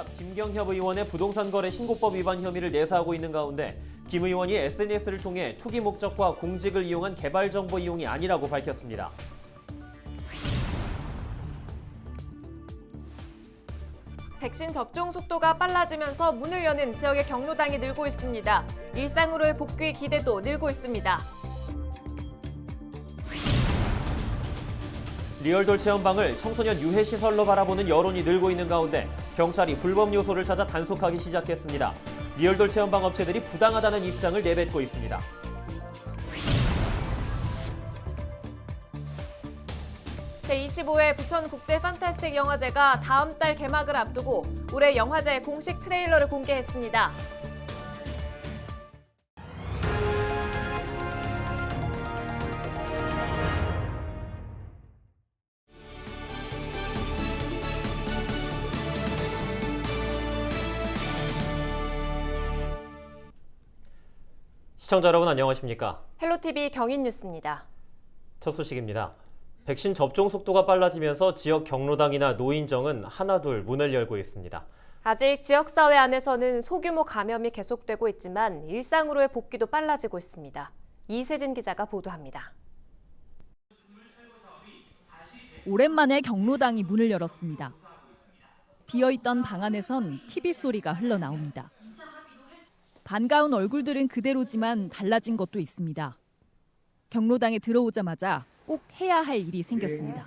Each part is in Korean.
국민의힘이 김경협 의원의 부동산 거래 신고법 위반 혐의를 내사하고 있는 가운데 김 의원이 SNS를 통해 투기 목적과 공직을 이용한 개발 정보 이용이 아니라고 밝혔습니다. 백신 접종 속도가 빨라지면서 문을 여는 지역의 경로당이 늘고 있습니다. 일상으로의 복귀 기대도 늘고 있습니다. 리얼돌 체험방을 청소년 유해시설로 바라보는 여론이 늘고 있는 가운데 경찰이 불법 요소를 찾아 단속하기 시작했습니다. 리얼돌 체험방 업체들이 부당하다는 입장을 내뱉고 있습니다. 제25회 부천 국제 판타스틱 영화제가 다음 달 개막을 앞두고 올해 영화제 공식 트레일러를 공개했습니다. 시청자 여러분 안녕하십니까? 헬로티비 경인뉴스입니다. 첫 소식입니다. 백신 접종 속도가 빨라지면서 지역 경로당이나 노인정은 하나둘 문을 열고 있습니다. 아직 지역사회 안에서는 소규모 감염이 계속되고 있지만 일상으로의 복귀도 빨라지고 있습니다. 이세진 기자가 보도합니다. 오랜만에 경로당이 문을 열었습니다. 비어있던 방 안에선 TV 소리가 흘러나옵니다. 반가운 얼굴들은 그대로지만 달라진 것도 있습니다. 경로당에 들어오자마자 꼭 해야 할 일이 생겼습니다.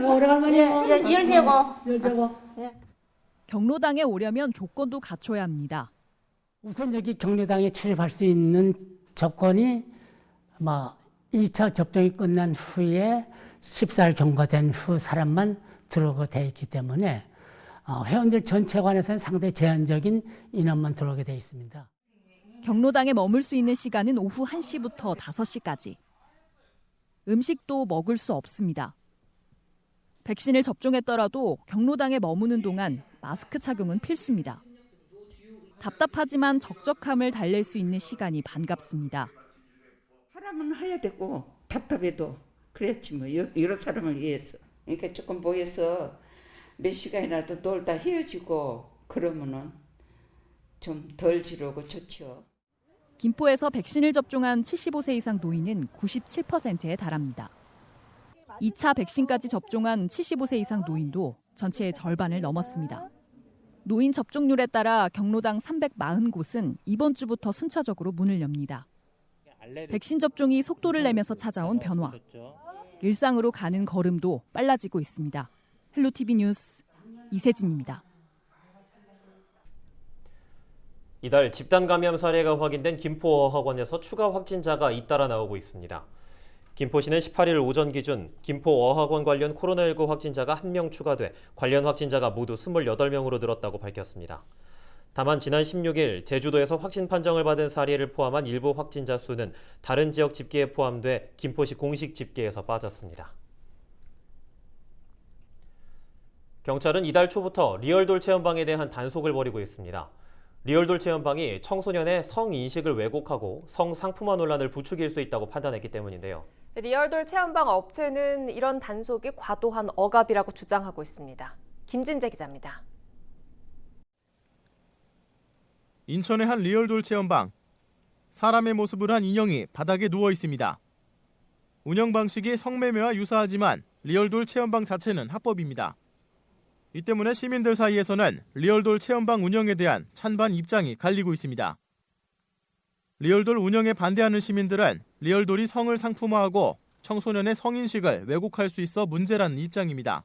오래간만이에요. 열재고. 경로당에 오려면 조건도 갖춰야 합니다. 우선 여기 경로당에 출입할 수 있는 조건이 2차 접종이 끝난 후에 10살 경과된 후 사람만 들어오게 돼 있기 때문에 회원들 전체에 관해서는 상당히 제한적인 인원만 들어오게 돼 있습니다. 경로당에 머물 수 있는 시간은 오후 1시부터 5시까지. 음식도 먹을 수 없습니다. 백신을 접종했더라도 경로당에 머무는 동안 마스크 착용은 필수입니다. 답답하지만 적적함을 달랠 수 있는 시간이 반갑습니다. 하라면 해야 되고 답답해도 그랬지 뭐 여러 사람을 위해서. 그러니까 조금 모여서 몇 시간이라도 놀다 헤어지고 그러면은 좀 덜 지루하고 좋죠. 김포에서 백신을 접종한 75세 이상 노인은 97%에 달합니다. 2차 백신까지 접종한 75세 이상 노인도 전체의 절반을 넘었습니다. 노인 접종률에 따라 경로당 340곳은 이번 주부터 순차적으로 문을 엽니다. 백신 접종이 속도를 내면서 찾아온 변화. 일상으로 가는 걸음도 빨라지고 있습니다. 헬로티비 뉴스 이세진입니다. 이달 집단 감염 사례가 확인된 김포어학원에서 추가 확진자가 잇따라 나오고 있습니다. 김포시는 18일 오전 기준 김포어학원 관련 코로나19 확진자가 1명 추가돼 관련 확진자가 모두 28명으로 늘었다고 밝혔습니다. 다만 지난 16일 제주도에서 확진 판정을 받은 사례를 포함한 일부 확진자 수는 다른 지역 집계에 포함돼 김포시 공식 집계에서 빠졌습니다. 경찰은 이달 초부터 리얼돌 체험방에 대한 단속을 벌이고 있습니다. 리얼돌 체험방이 청소년의 성인식을 왜곡하고 성상품화 논란을 부추길 수 있다고 판단했기 때문인데요. 리얼돌 체험방 업체는 이런 단속이 과도한 억압이라고 주장하고 있습니다. 김진재 기자입니다. 인천의 한 리얼돌 체험방. 사람의 모습을 한 인형이 바닥에 누워 있습니다. 운영 방식이 성매매와 유사하지만 리얼돌 체험방 자체는 합법입니다. 이 때문에 시민들 사이에서는 리얼돌 체험방 운영에 대한 찬반 입장이 갈리고 있습니다. 리얼돌 운영에 반대하는 시민들은 리얼돌이 성을 상품화하고 청소년의 성인식을 왜곡할 수 있어 문제라는 입장입니다.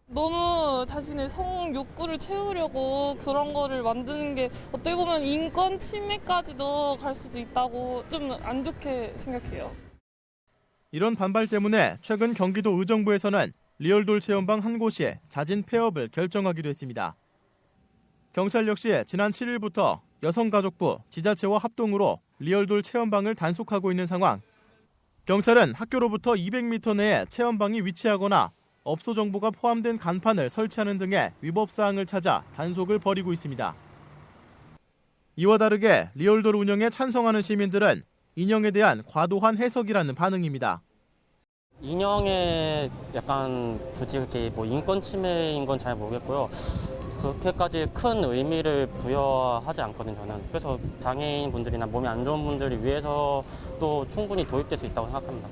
너무 자신의 성 욕구를 채우려고 그런 거를 만드는 게 어떻게 보면 인권 침해까지도 갈 수도 있다고 좀 안 좋게 생각해요. 이런 반발 때문에 최근 경기도 의정부에서는 리얼돌 체험방 한 곳이 자진 폐업을 결정하기도 했습니다. 경찰 역시 지난 7일부터 여성가족부, 지자체와 합동으로 리얼돌 체험방을 단속하고 있는 상황. 경찰은 학교로부터 200m 내에 체험방이 위치하거나 업소 정보가 포함된 간판을 설치하는 등의 위법 사항을 찾아 단속을 벌이고 있습니다. 이와 다르게 리얼돌 운영에 찬성하는 시민들은 인형에 대한 과도한 해석이라는 반응입니다. 인형에 약간 굳이 그렇게 뭐 인권 침해인 건 잘 모르겠고요. 그렇게까지 큰 의미를 부여하지 않거든요, 저는. 그래서 장애인 분들이나 몸이 안 좋은 분들을 위해서도 충분히 도입될 수 있다고 생각합니다.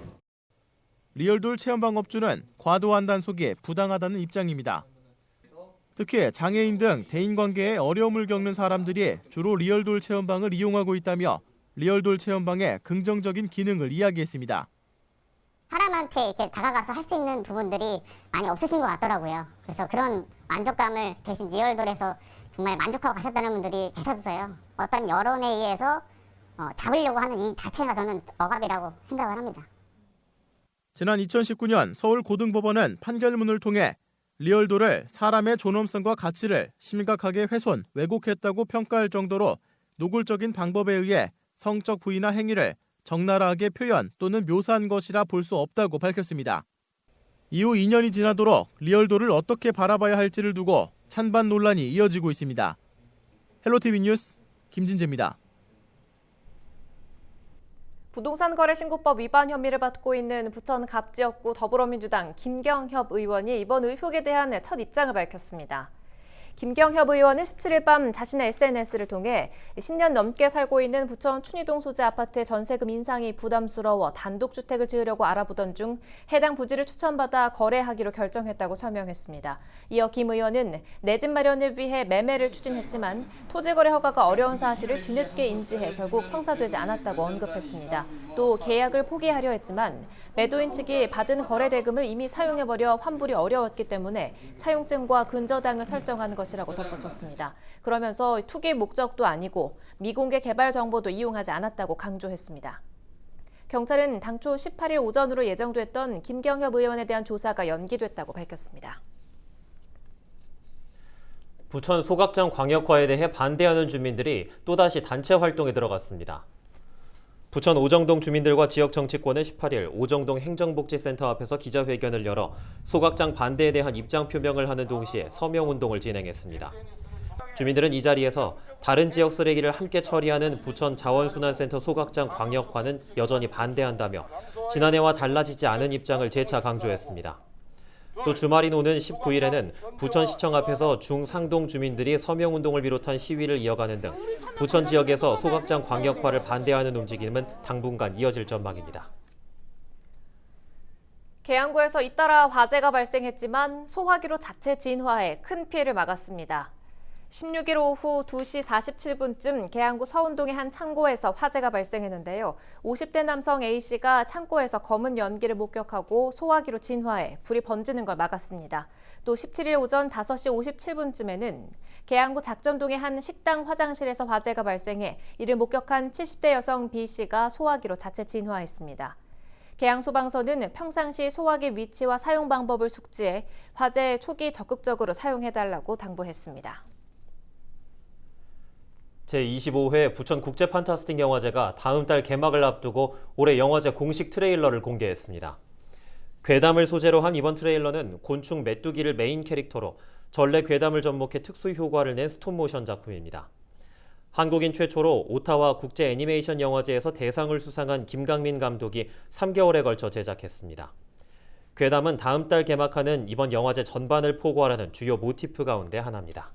리얼돌 체험방 업주는 과도한 단속이 부당하다는 입장입니다. 특히 장애인 등 대인관계에 어려움을 겪는 사람들이 주로 리얼돌 체험방을 이용하고 있다며 리얼돌 체험방의 긍정적인 기능을 이야기했습니다. 사람한테 이렇게 다가가서 할 수 있는 부분들이 많이 없으신 것 같더라고요. 그래서 그런 만족감을 대신 리얼돌에서 정말 만족하고 가셨다는 분들이 계셨어요. 어떤 여론에 의해서 잡으려고 하는 이 자체가 저는 억압이라고 생각을 합니다. 지난 2019년 서울고등법원은 판결문을 통해 리얼돌을 사람의 존엄성과 가치를 심각하게 훼손, 왜곡했다고 평가할 정도로 노골적인 방법에 의해 성적 부위나 행위를 적나라하게 표현 또는 묘사한 것이라 볼 수 없다고 밝혔습니다. 이후 2년이 지나도록 리얼돌을 어떻게 바라봐야 할지를 두고 찬반 논란이 이어지고 있습니다. 헬로티비 뉴스 김진재입니다. 부동산 거래 신고법 위반 혐의를 받고 있는 부천 갑지역구 더불어민주당 김경협 의원이 이번 의혹에 대한 첫 입장을 밝혔습니다. 김경협 의원은 17일 밤 자신의 SNS를 통해 10년 넘게 살고 있는 부천 춘희동 소재 아파트의 전세금 인상이 부담스러워 단독주택을 지으려고 알아보던 중 해당 부지를 추천받아 거래하기로 결정했다고 설명했습니다. 이어 김 의원은 내 집 마련을 위해 매매를 추진했지만 토지거래 허가가 어려운 사실을 뒤늦게 인지해 결국 성사되지 않았다고 언급했습니다. 또 계약을 포기하려 했지만 매도인 측이 받은 거래 대금을 이미 사용해버려 환불이 어려웠기 때문에 차용증과 근저당을 설정하는 것이라고 덧붙였습니다. 그러면서 투기 목적도 아니고 미공개 개발 정보도 이용하지 않았다고 강조했습니다. 경찰은 당초 18일 오전으로 예정됐던 김경협 의원에 대한 조사가 연기됐다고 밝혔습니다. 부천 소각장 광역화에 대해 반대하는 주민들이 또다시 단체 활동에 들어갔습니다. 부천 오정동 주민들과 지역 정치권은 18일 오정동 행정복지센터 앞에서 기자회견을 열어 소각장 반대에 대한 입장 표명을 하는 동시에 서명운동을 진행했습니다. 주민들은 이 자리에서 다른 지역 쓰레기를 함께 처리하는 부천 자원순환센터 소각장 광역화는 여전히 반대한다며 지난해와 달라지지 않은 입장을 재차 강조했습니다. 또 주말인 오는 19일에는 부천시청 앞에서 중상동 주민들이 서명운동을 비롯한 시위를 이어가는 등 부천 지역에서 소각장 광역화를 반대하는 움직임은 당분간 이어질 전망입니다. 계양구에서 잇따라 화재가 발생했지만 소화기로 자체 진화해 큰 피해를 막았습니다. 16일 오후 2시 47분쯤 계양구 서운동의 한 창고에서 화재가 발생했는데요. 50대 남성 A씨가 창고에서 검은 연기를 목격하고 소화기로 진화해 불이 번지는 걸 막았습니다. 또 17일 오전 5시 57분쯤에는 계양구 작전동의 한 식당 화장실에서 화재가 발생해 이를 목격한 70대 여성 B씨가 소화기로 자체 진화했습니다. 계양소방서는 평상시 소화기 위치와 사용 방법을 숙지해 화재 초기 적극적으로 사용해달라고 당부했습니다. 제25회 부천 국제 판타스틱 영화제가 다음 달 개막을 앞두고 올해 영화제 공식 트레일러를 공개했습니다. 괴담을 소재로 한 이번 트레일러는 곤충 메뚜기를 메인 캐릭터로 전래 괴담을 접목해 특수 효과를 낸 스톱모션 작품입니다. 한국인 최초로 오타와 국제 애니메이션 영화제에서 대상을 수상한 김강민 감독이 3개월에 걸쳐 제작했습니다. 괴담은 다음 달 개막하는 이번 영화제 전반을 포괄하는 주요 모티프 가운데 하나입니다.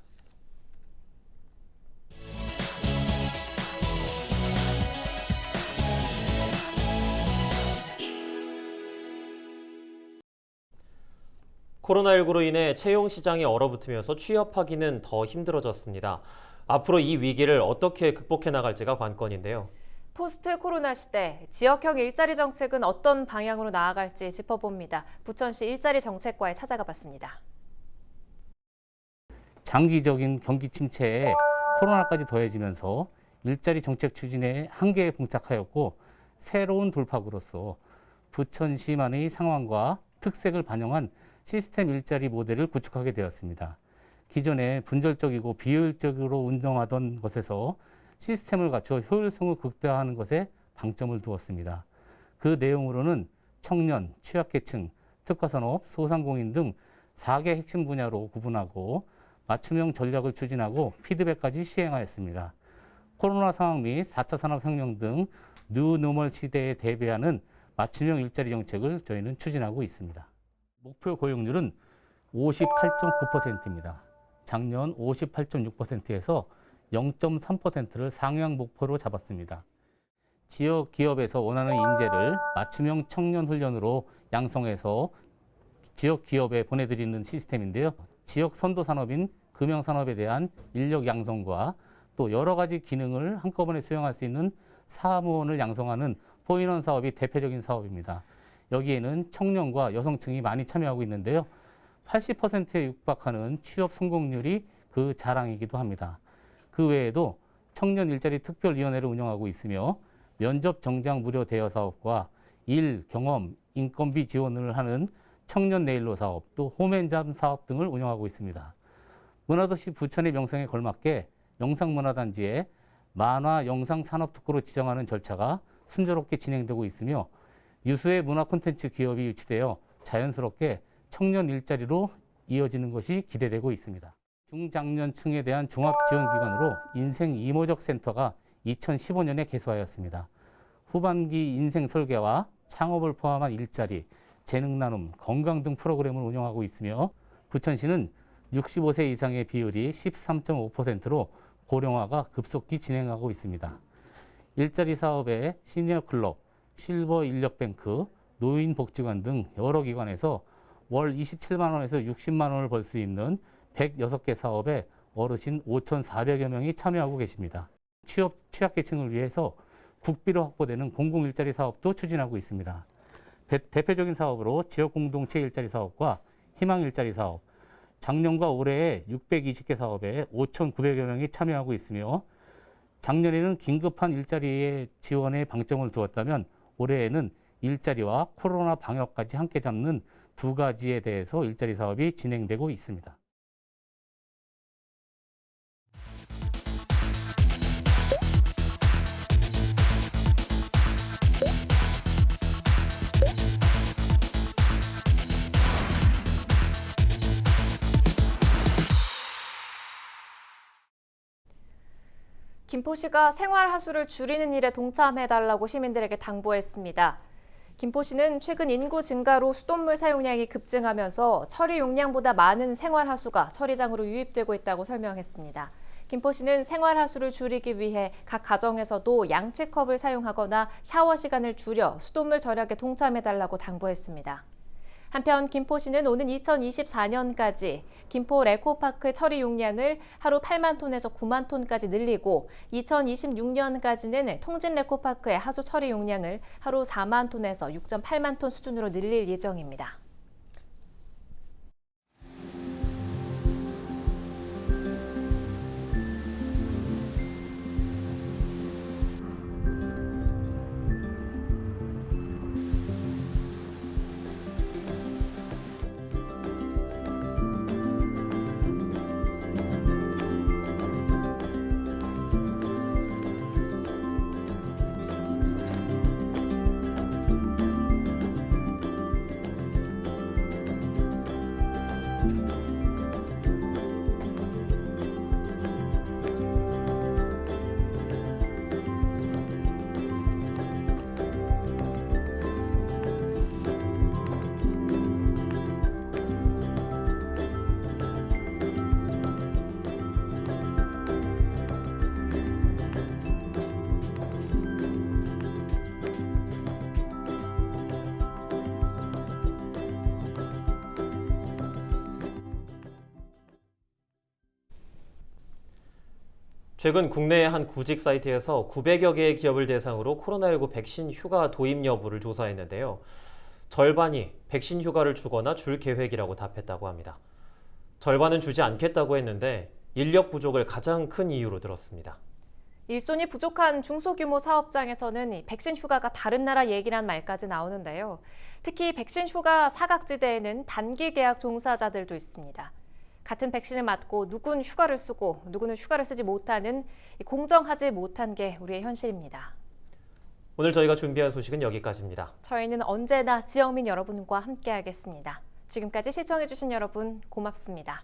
코로나19로 인해 채용 시장이 얼어붙으면서 취업하기는 더 힘들어졌습니다. 앞으로 이 위기를 어떻게 극복해 나갈지가 관건인데요. 포스트 코로나 시대, 지역형 일자리 정책은 어떤 방향으로 나아갈지 짚어봅니다. 부천시 일자리 정책과에 찾아가 봤습니다. 장기적인 경기 침체에 코로나까지 더해지면서 일자리 정책 추진에 한계에 봉착하였고 새로운 돌파구로서 부천시만의 상황과 특색을 반영한 시스템 일자리 모델을 구축하게 되었습니다. 기존에 분절적이고 비효율적으로 운영하던 것에서 시스템을 갖춰 효율성을 극대화하는 것에 방점을 두었습니다. 그 내용으로는 청년, 취약계층, 특화산업, 소상공인 등 4개 핵심 분야로 구분하고 맞춤형 전략을 추진하고 피드백까지 시행하였습니다. 코로나 상황 및 4차 산업혁명 등 뉴노멀 시대에 대비하는 맞춤형 일자리 정책을 저희는 추진하고 있습니다. 목표 고용률은 58.9%입니다. 작년 58.6%에서 0.3%를 상향 목표로 잡았습니다. 지역 기업에서 원하는 인재를 맞춤형 청년 훈련으로 양성해서 지역 기업에 보내드리는 시스템인데요. 지역 선도 산업인 금형 산업에 대한 인력 양성과 또 여러 가지 기능을 한꺼번에 수행할 수 있는 사무원을 양성하는 포인원 사업이 대표적인 사업입니다. 여기에는 청년과 여성층이 많이 참여하고 있는데요. 80%에 육박하는 취업 성공률이 그 자랑이기도 합니다. 그 외에도 청년 일자리 특별위원회를 운영하고 있으며 면접 정장 무료 대여 사업과 일, 경험, 인건비 지원을 하는 청년 네일로 사업, 또 홈앤잡 사업 등을 운영하고 있습니다. 문화도시 부천의 명성에 걸맞게 영상문화단지에 만화 영상 산업특구로 지정하는 절차가 순조롭게 진행되고 있으며 유수의 문화 콘텐츠 기업이 유치되어 자연스럽게 청년 일자리로 이어지는 것이 기대되고 있습니다. 중장년층에 대한 종합지원기관으로 인생 이모적 센터가 2015년에 개소하였습니다. 후반기 인생 설계와 창업을 포함한 일자리, 재능 나눔, 건강 등 프로그램을 운영하고 있으며 부천시는 65세 이상의 비율이 13.5%로 고령화가 급속히 진행하고 있습니다. 일자리 사업에 시니어 클럽, 실버 인력뱅크, 노인복지관 등 여러 기관에서 월 27만 원에서 60만 원을 벌 수 있는 106개 사업에 어르신 5,400여 명이 참여하고 계십니다. 취약계층을 위해서 국비로 확보되는 공공일자리 사업도 추진하고 있습니다. 대표적인 사업으로 지역공동체 일자리 사업과 희망일자리 사업, 작년과 올해에 620개 사업에 5,900여 명이 참여하고 있으며 작년에는 긴급한 일자리의 지원에 방점을 두었다면 올해에는 일자리와 코로나 방역까지 함께 잡는 두 가지에 대해서 일자리 사업이 진행되고 있습니다. 김포시가 생활하수를 줄이는 일에 동참해달라고 시민들에게 당부했습니다. 김포시는 최근 인구 증가로 수돗물 사용량이 급증하면서 처리 용량보다 많은 생활하수가 처리장으로 유입되고 있다고 설명했습니다. 김포시는 생활하수를 줄이기 위해 각 가정에서도 양치컵을 사용하거나 샤워 시간을 줄여 수돗물 절약에 동참해달라고 당부했습니다. 한편 김포시는 오는 2024년까지 김포 레코파크 처리 용량을 하루 8만 톤에서 9만 톤까지 늘리고 2026년까지는 통진 레코파크의 하수 처리 용량을 하루 4만 톤에서 6.8만 톤 수준으로 늘릴 예정입니다. 최근 국내의 한 구직 사이트에서 900여 개의 기업을 대상으로 코로나19 백신 휴가 도입 여부를 조사했는데요. 절반이 백신 휴가를 주거나 줄 계획이라고 답했다고 합니다. 절반은 주지 않겠다고 했는데 인력 부족을 가장 큰 이유로 들었습니다. 일손이 부족한 중소규모 사업장에서는 백신 휴가가 다른 나라 얘기란 말까지 나오는데요. 특히 백신 휴가 사각지대에는 단기 계약 종사자들도 있습니다. 같은 백신을 맞고 누군 휴가를 쓰고 누구는 휴가를 쓰지 못하는 공정하지 못한 게 우리의 현실입니다. 오늘 저희가 준비한 소식은 여기까지입니다. 저희는 언제나 지역민 여러분과 함께하겠습니다. 지금까지 시청해주신 여러분 고맙습니다.